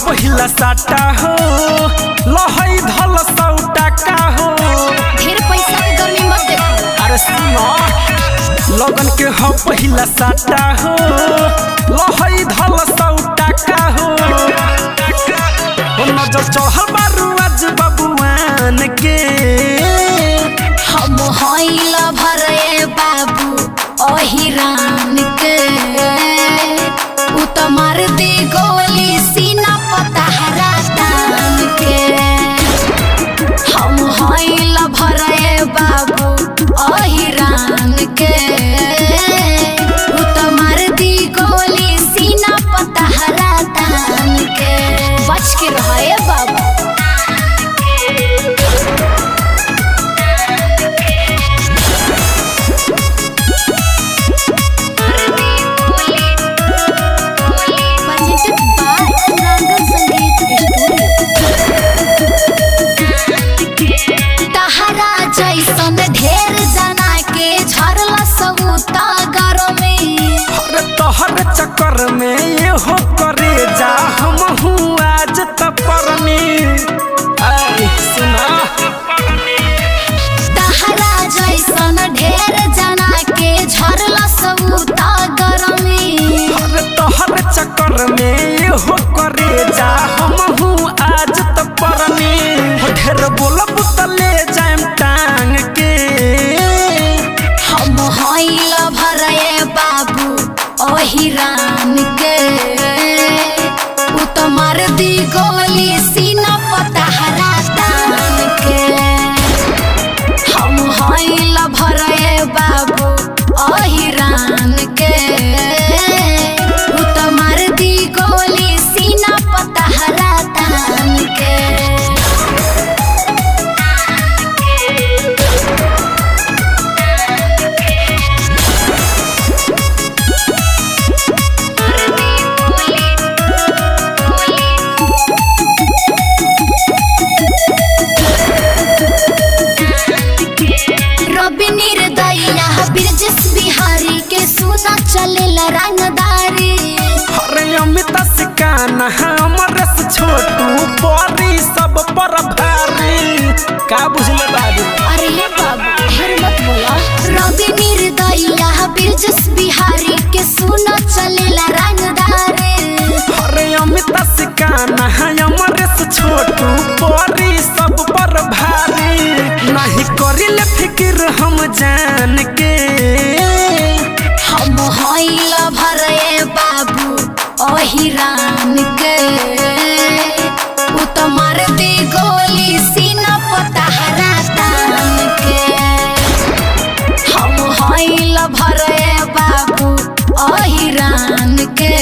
पहिला साटा हो लहई धल सौटा का हो ढेर पैसा के गर्मी मत देखो। अरे सुनो लगन के हो पहिला साटा हो लहई धल सौटा का हो नजर चढ़ल बारू आज बबुआन के हम होइला भरे बाबू ओहिरान के उ तो मार दे गोली सीना पतहरा तान के। हम होइला भरे बाबू ओहिरान के उ तो मार दी गोली सीना पतहरा तान के। बच के रहे बाबू। जैसन ढेर जना के झरला सबूता गरो में तोहर चक्कर में ये हो करे जा हम हूँ आज तपरनी सुना तहरा जैसन ढेर जना के झरला सबूता गरो में तोहर चक्कर में ये हो करे जा हम हूँ आज तपरनी ढेर बोलब तले जाएम टांग के हम होइला भरे बाबू ओहिरान के उ तो मार दी गोली सीना पतहरा तान के। हम होइला भरे बाबू ओहिरान के उ तो मार दी गोली सीना पतहरा तान के। रवि निर्दयिया बिरजस बिहारी के सुना चलेला रंगदारी अरे अमित सिकाना हमर से छोटू परी सब पर भारी का बुझले बाबू। अरे हे बाबू ढेर मत बोला। रवि निर्दयिया बिरजस बिहारी के सुना चलेला रंगदारी अरे अमित सिकाना हमर से छोटू परी सब पर भारी नहीं करिले फिक्र हम जान के। हम होइला भरे बाबू ओहिरान के उ तो मार दे गोली सीना पतहरा तान के। हम होइला भरे बाबू ओहिरान के